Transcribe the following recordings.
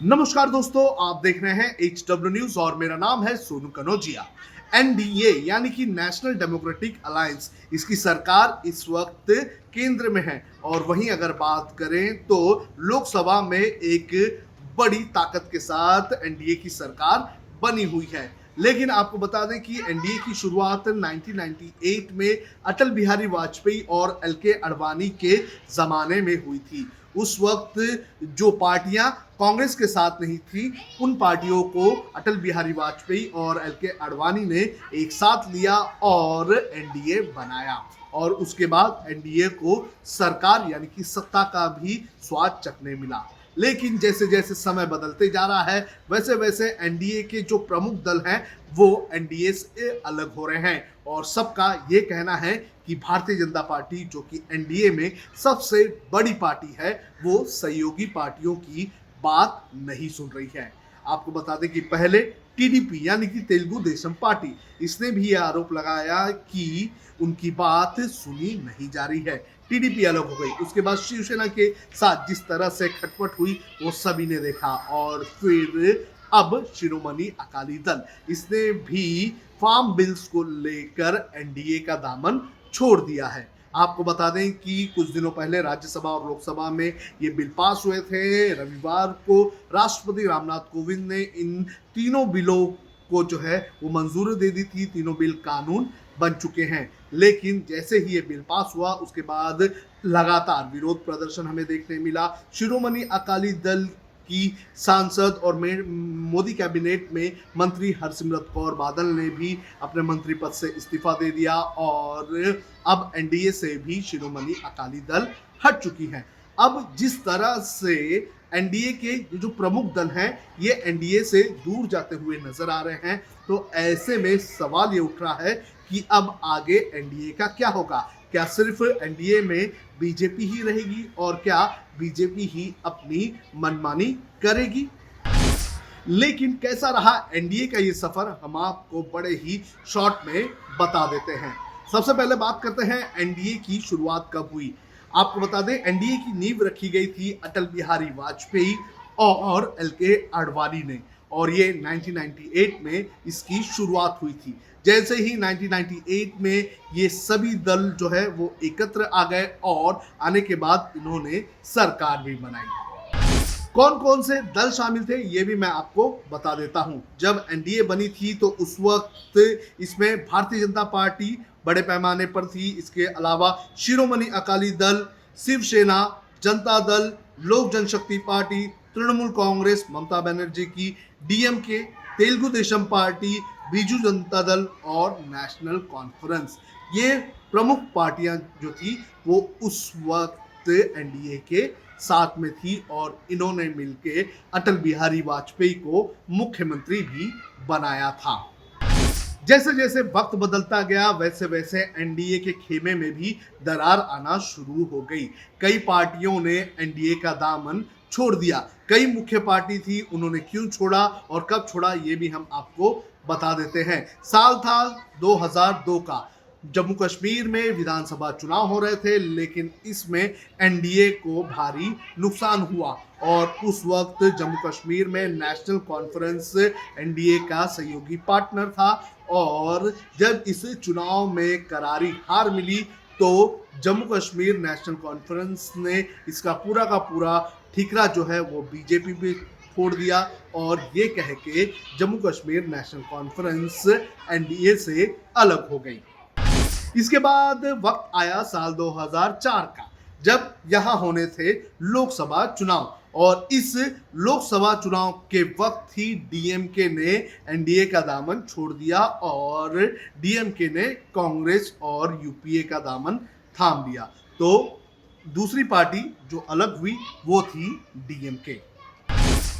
नमस्कार दोस्तों, आप देख रहे हैं HW न्यूज और मेरा नाम है सोनू कनौजिया। एनडीए यानी कि नेशनल डेमोक्रेटिक अलायंस, इसकी सरकार इस वक्त केंद्र में है और वहीं अगर बात करें तो लोकसभा में एक बड़ी ताकत के साथ एनडीए की सरकार बनी हुई है। लेकिन आपको बता दें कि एनडीए की शुरुआत 1998 में अटल बिहारी वाजपेयी और एल के अडवाणी के जमाने में हुई थी। उस वक्त जो पार्टियां कांग्रेस के साथ नहीं थी, उन पार्टियों को अटल बिहारी वाजपेयी और एल के अडवाणी ने एक साथ लिया और एनडीए बनाया और उसके बाद एनडीए को सरकार यानी कि सत्ता का भी स्वाद चखने मिला। लेकिन जैसे जैसे समय बदलते जा रहा है, वैसे वैसे एनडीए के जो प्रमुख दल हैं वो एनडीए से अलग हो रहे हैं और सबका ये कहना है कि भारतीय जनता पार्टी, जो कि एनडीए में सबसे बड़ी पार्टी है, वो सहयोगी पार्टियों की बात नहीं सुन रही है। आपको बता दें कि पहले टीडीपी यानी कि तेलुगु देशम पार्टी, इसने भी यह आरोप लगाया कि उनकी बात सुनी नहीं जा रही है। टीडीपी अलग हो गई, उसके बाद शिवसेना के साथ जिस तरह से खटपट हुई वो सभी ने देखा और फिर अब शिरोमणि अकाली दल, इसने भी फार्म बिल्स को लेकर एनडीए का दामन छोड़ दिया है। आपको बता दें कि कुछ दिनों पहले राज्यसभा और लोकसभा में ये बिल पास हुए थे। रविवार को राष्ट्रपति रामनाथ कोविंद ने इन तीनों बिलों को जो है वो मंजूरी दे दी थी। तीनों बिल कानून बन चुके हैं। लेकिन जैसे ही ये बिल पास हुआ, उसके बाद लगातार विरोध प्रदर्शन हमें देखने मिला। शिरोमणि अकाली दल की सांसद और मोदी कैबिनेट में मंत्री हरसिमरत कौर बादल ने भी अपने मंत्री पद से इस्तीफा दे दिया और अब एनडीए से भी शिरोमणि अकाली दल हट चुकी है। अब जिस तरह से एनडीए के जो प्रमुख दल हैं ये एनडीए से दूर जाते हुए नजर आ रहे हैं, तो ऐसे में सवाल ये उठ रहा है कि अब आगे एनडीए का क्या होगा। क्या सिर्फ एनडीए में बीजेपी ही रहेगी और क्या बीजेपी ही अपनी मनमानी करेगी? लेकिन कैसा रहा एनडीए का ये सफर, हम आपको बड़े ही शॉर्ट में बता देते हैं। सबसे पहले बात करते हैं एनडीए की शुरुआत कब हुई। आपको बता दें एनडीए की नींव रखी गई थी अटल बिहारी वाजपेयी और एल के अडवाणी ने और ये 1998 में इसकी शुरुआत हुई थी। जैसे ही 1998 में ये सभी दल जो है वो एकत्र आ गए और आने के बाद इन्होंने सरकार भी बनाई। कौन कौन से दल शामिल थे ये भी मैं आपको बता देता हूं। जब एनडीए बनी थी तो उस वक्त इसमें भारतीय जनता पार्टी बड़े पैमाने पर थी। इसके अलावा शिरोमणि अकाली दल, शिवसेना, जनता दल, लोक जनशक्ति पार्टी, तृणमूल कांग्रेस ममता बनर्जी की, डीएमके, तेलुगु देशम पार्टी, बीजू जनता दल और नेशनल कॉन्फ्रेंस, ये प्रमुख पार्टियां जो थी वो उस वक्त एनडीए के साथ में थी और इन्होंने मिलकर अटल बिहारी वाजपेयी को मुख्यमंत्री भी बनाया था। जैसे जैसे वक्त बदलता गया वैसे वैसे एनडीए के खेमे में भी दरार आना शुरू हो गई। कई पार्टियों ने एनडीए का दामन छोड़ दिया। कई मुख्य पार्टी थी, उन्होंने क्यों छोड़ा और कब छोड़ा ये भी हम आपको बता देते हैं। साल था 2002 का, जम्मू कश्मीर में विधानसभा चुनाव हो रहे थे, लेकिन इसमें एनडीए को भारी नुकसान हुआ और उस वक्त जम्मू कश्मीर में नेशनल कॉन्फ्रेंस एनडीए का सहयोगी पार्टनर था और जब इस चुनाव में करारी हार मिली तो जम्मू कश्मीर नेशनल कॉन्फ्रेंस ने इसका पूरा का पूरा ठिकरा जो है वो बीजेपी पे फोड़ दिया और ये कह के Jammu Kashmir national conference NDA से अलग हो गई। इसके बाद वक्त आया साल 2004 का, जब यहां होने थे लोकसभा चुनाव और इस लोकसभा चुनाव के वक्त ही डीएमके ने एनडीए का दामन छोड़ दिया और डीएमके ने कांग्रेस और यूपीए का दामन थाम लिया। तो दूसरी पार्टी जो अलग हुई वो थी डीएमके।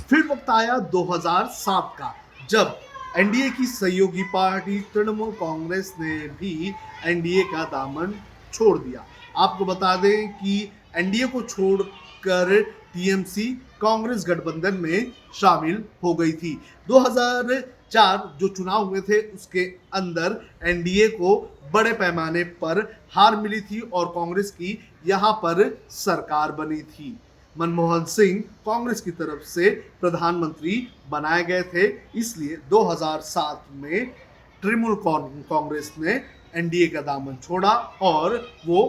फिर वक्त आया 2007 का, जब एनडीए की सहयोगी पार्टी तृणमूल कांग्रेस ने भी एनडीए का दामन छोड़ दिया। आपको बता दें कि एनडीए को छोड़कर टीएमसी कांग्रेस गठबंधन में शामिल हो गई थी। 2004 जो चुनाव हुए थे उसके अंदर एनडीए को बड़े पैमाने पर हार मिली थी और कांग्रेस की यहां पर सरकार बनी थी। मनमोहन सिंह कांग्रेस की तरफ से प्रधानमंत्री बनाए गए थे, इसलिए 2007 में तृणमूल कांग्रेस ने एनडीए का दामन छोड़ा और वो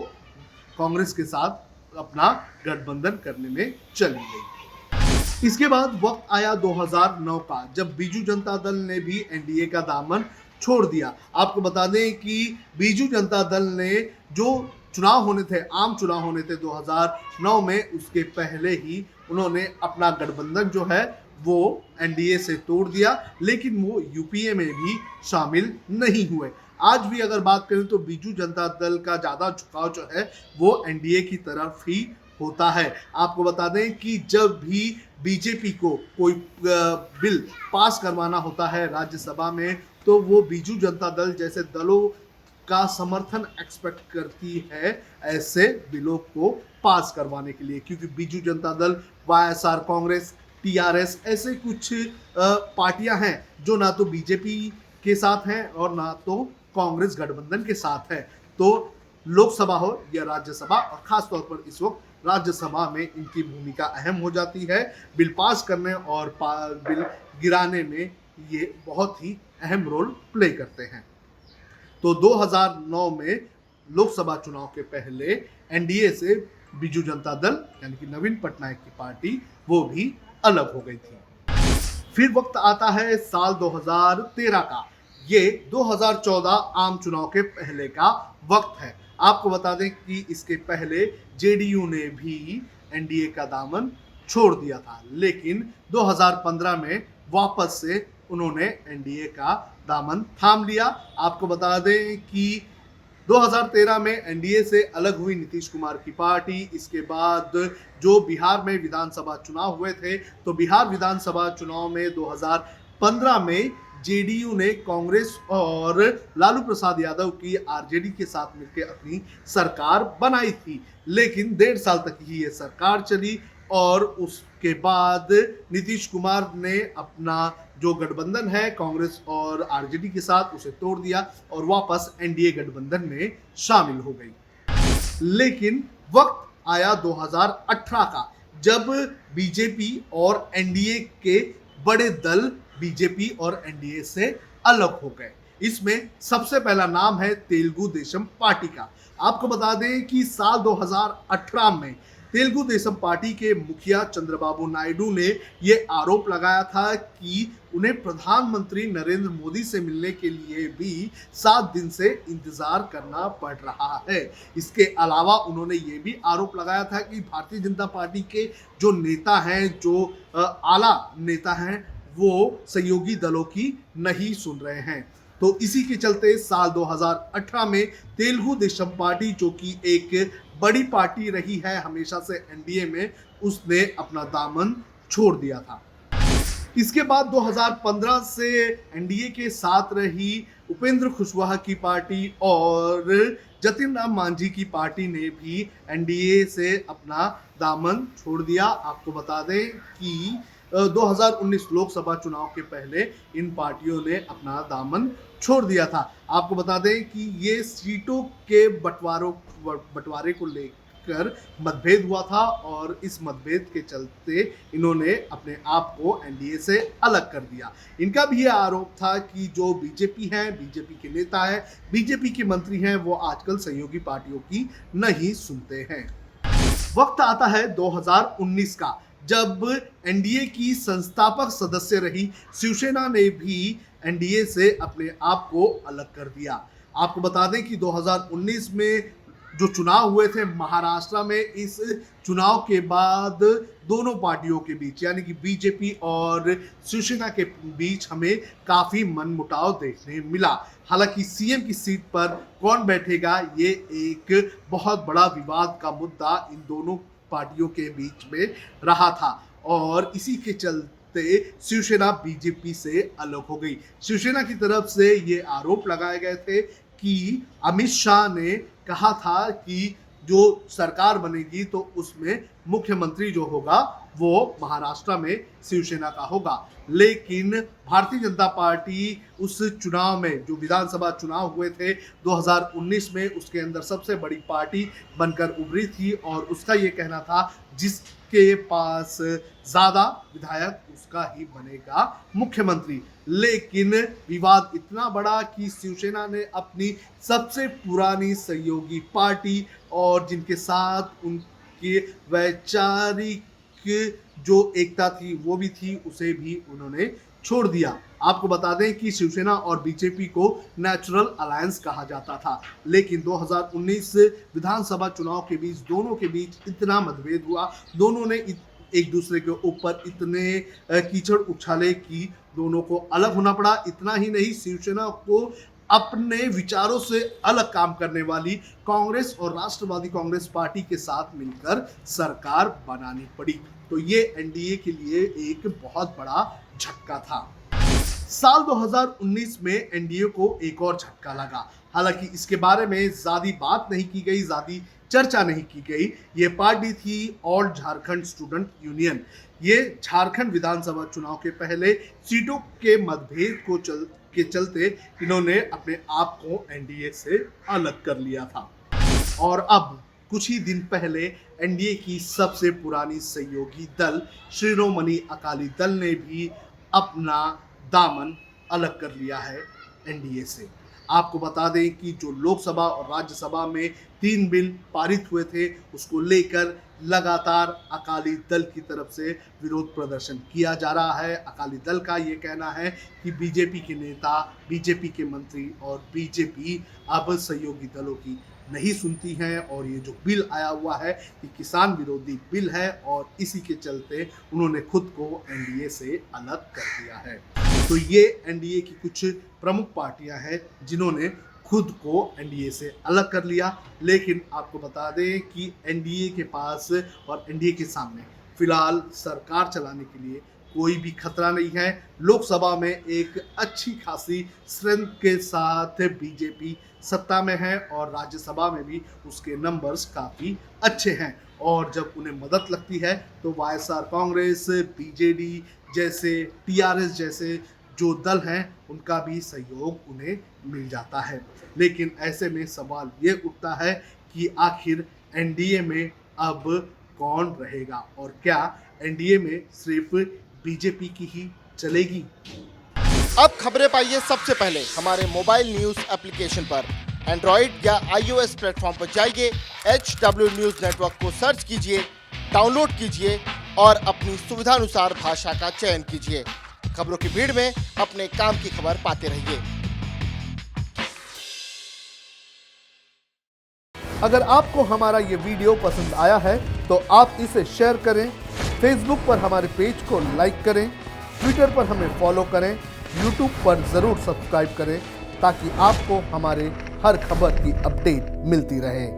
कांग्रेस के साथ अपना गठबंधन करने में चली गई। इसके बाद वक्त आया 2009 का, जब बीजू जनता दल ने भी एनडीए का दामन छोड़ दिया। आपको बता दें कि बीजू जनता दल ने जो चुनाव होने थे, आम चुनाव होने थे 2009 में, उसके पहले ही उन्होंने अपना गठबंधन जो है वो एनडीए से तोड़ दिया, लेकिन वो यूपीए में भी शामिल नहीं हुए। आज भी अगर बात करें तो बीजू जनता दल का ज़्यादा झुकाव जो है वो एनडीए की तरफ ही होता है। आपको बता दें कि जब भी बीजेपी को कोई बिल पास करवाना होता है राज्यसभा में, तो वो बीजू जनता दल जैसे दलों का समर्थन एक्सपेक्ट करती है ऐसे बिलों को पास करवाने के लिए, क्योंकि बीजू जनता दल, वाईएसआर कांग्रेस, टीआरएस ऐसे कुछ पार्टियां हैं जो ना तो बीजेपी के साथ हैं और ना तो कांग्रेस गठबंधन के साथ है। तो लोकसभा हो या राज्यसभा, और खासतौर पर इस वक्त राज्यसभा में इनकी भूमिका अहम हो जाती है। बिल पास करने और बिल गिराने में ये बहुत ही अहम रोल प्ले करते हैं। तो 2009 में लोकसभा चुनाव के पहले एनडीए से बीजू जनता दल यानी कि नवीन पटनायक की पार्टी वो भी अलग हो गई थी। फिर वक्त आता है साल 2013 का। ये 2014 आम चुनाव के पहले का वक्त है। आपको बता दें कि इसके पहले जेडीयू ने भी एनडीए का दामन छोड़ दिया था, लेकिन 2015 में वापस से उन्होंने एनडीए का दामन थाम लिया। आपको बता दें कि 2013 में एनडीए से अलग हुई नीतीश कुमार की पार्टी। इसके बाद जो बिहार में विधानसभा चुनाव हुए थे, तो बिहार विधानसभा चुनाव में 2015 में जेडीयू ने कांग्रेस और लालू प्रसाद यादव की आरजेडी के साथ मिलकर अपनी सरकार बनाई थी, लेकिन 1.5 साल तक ही ये सरकार चली और उसके बाद नीतीश कुमार ने अपना जो गठबंधन है कांग्रेस और आरजेडी के साथ उसे तोड़ दिया और वापस एनडीए गठबंधन में शामिल हो गई। लेकिन वक्त आया 2018 का, जब बीजेपी और एनडीए के बड़े दल बीजेपी और एनडीए से अलग हो गए। इसमें सबसे पहला नाम है तेलुगु देशम पार्टी का। आपको बता दें कि साल 2018 में तेलुगु देशम पार्टी के मुखिया चंद्रबाबू नायडू ने ये आरोप लगाया था कि उन्हें प्रधानमंत्री नरेंद्र मोदी से मिलने के लिए भी 7 दिन से इंतजार करना पड़ रहा है। इसके अलावा उन्होंने ये भी आरोप लगाया था कि भारतीय जनता पार्टी के जो नेता हैं, जो आला नेता हैं, वो सहयोगी दलों की नहीं सुन रहे हैं। तो इसी के चलते साल 2018 में तेलुगु देशम पार्टी, जो कि एक बड़ी पार्टी रही है हमेशा से एनडीए में, उसने अपना दामन छोड़ दिया था। इसके बाद 2015 से एनडीए के साथ रही उपेंद्र कुशवाहा की पार्टी और जतिन राम मांझी की पार्टी ने भी एनडीए से अपना दामन छोड़ दिया। आपको बता दें कि 2019 लोकसभा चुनाव के पहले इन पार्टियों ने अपना दामन छोड़ दिया था। आपको बता दें कि ये सीटों के बंटवारे को लेकर मतभेद हुआ था और इस मतभेद के चलते इन्होंने अपने आप को एनडीए से अलग कर दिया। इनका भी ये आरोप था कि जो बीजेपी है, बीजेपी के नेता है, बीजेपी के मंत्री हैं, वो आजकल सहयोगी पार्टियों की नहीं सुनते हैं। वक्त आता है 2019 का, जब एनडीए की संस्थापक सदस्य रही शिवसेना ने भी एनडीए से अपने आप को अलग कर दिया। आपको बता दें कि 2019 में जो चुनाव हुए थे महाराष्ट्र में, इस चुनाव के बाद दोनों पार्टियों के बीच यानी कि बीजेपी और शिवसेना के बीच हमें काफ़ी मनमुटाव देखने मिला। हालांकि सीएम की सीट पर कौन बैठेगा ये एक बहुत बड़ा विवाद का मुद्दा इन दोनों पार्टियों के बीच में रहा था और इसी के चलते शिवसेना बीजेपी से अलग हो गई। शिवसेना की तरफ से ये आरोप लगाए गए थे कि अमित शाह ने कहा था कि जो सरकार बनेगी तो उसमें मुख्यमंत्री जो होगा वो महाराष्ट्र में शिवसेना का होगा, लेकिन भारतीय जनता पार्टी उस चुनाव में, जो विधानसभा चुनाव हुए थे 2019 में, उसके अंदर सबसे बड़ी पार्टी बनकर उभरी थी और उसका ये कहना था जिस जिसके पास ज्यादा विधायक उसका ही बनेगा मुख्यमंत्री। लेकिन विवाद इतना बड़ा कि शिवसेना ने अपनी सबसे पुरानी सहयोगी पार्टी और जिनके साथ उनकी वैचारिक जो एकता थी वो भी थी, उसे भी उन्होंने छोड़ दिया। आपको बता दें कि शिवसेना और बीजेपी को नेचुरल अलायंस कहा जाता था, लेकिन 2019 विधानसभा चुनाव के बीच दोनों के बीच इतना मतभेद हुआ, दोनों ने एक दूसरे के ऊपर इतने कीचड़ उछाले कि दोनों को अलग होना पड़ा। इतना ही नहीं, शिवसेना को अपने विचारों से अलग काम करने वाली कांग्रेस और राष्ट्रवादी कांग्रेस पार्टी के साथ मिलकर सरकार बनानी पड़ी। तो ये एनडीए के लिए एक बहुत बड़ा झटका था। साल 2019 में एनडीए को एक और झटका लगा। हालांकि इसके बारे में ज्यादा बात नहीं की गई, ज्यादा चर्चा नहीं की गई। ये पार्टी थी ऑल झारखंड स्टूडेंट यूनियन। ये झारखंड विधानसभा चुनाव के पहले सीटों के मतभेद के चलते इन्होंने अपने आप को एनडीए से अलग कर लिया था। और अब कुछ ही दिन पहले एनडीए की सबसे पुरानी सहयोगी दल शिरोमणि अकाली दल ने भी अपना दामन अलग कर लिया है एनडीए से। आपको बता दें कि जो लोकसभा और राज्यसभा में 3 बिल पारित हुए थे, उसको लेकर लगातार अकाली दल की तरफ से विरोध प्रदर्शन किया जा रहा है। अकाली दल का ये कहना है कि बीजेपी के नेता, बीजेपी के मंत्री और बीजेपी अब सहयोगी दलों की नहीं सुनती हैं, और ये जो बिल आया हुआ है ये किसान विरोधी बिल है, और इसी के चलते उन्होंने खुद को एनडीए से अलग कर दिया है। तो ये एनडीए की कुछ प्रमुख पार्टियां हैं जिन्होंने खुद को एनडीए से अलग कर लिया। लेकिन आपको बता दें कि एनडीए के पास और एनडीए के सामने फिलहाल सरकार चलाने के लिए कोई भी खतरा नहीं है। लोकसभा में एक अच्छी खासी स्ट्रेंथ के साथ बीजेपी सत्ता में है, और राज्यसभा में भी उसके नंबर्स काफ़ी अच्छे हैं। और जब उन्हें मदद लगती है तो वाईएसआर कांग्रेस, बीजेडी जैसे, टीआरएस जैसे जो दल हैं उनका भी सहयोग उन्हें मिल जाता है। लेकिन ऐसे में सवाल ये उठता है कि आखिर एनडीए में अब कौन रहेगा, और क्या एनडीए में सिर्फ बीजेपी की ही चलेगी? अब खबरें पाइए सबसे पहले हमारे मोबाइल न्यूज एप्लीकेशन पर। एंड्रॉइड या iOS प्लेटफॉर्म पर जाइए, HW न्यूज नेटवर्क को सर्च कीजिए, डाउनलोड कीजिए और अपनी सुविधानुसार भाषा का चयन कीजिए। खबरों की भीड़ में अपने काम की खबर पाते रहिए। अगर आपको हमारा ये वीडियो पसंद आया है तो आप इसे शेयर करें, फेसबुक पर हमारे पेज को लाइक करें, ट्विटर पर हमें फॉलो करें, यूट्यूब पर ज़रूर सब्सक्राइब करें ताकि आपको हमारे हर खबर की अपडेट मिलती रहे।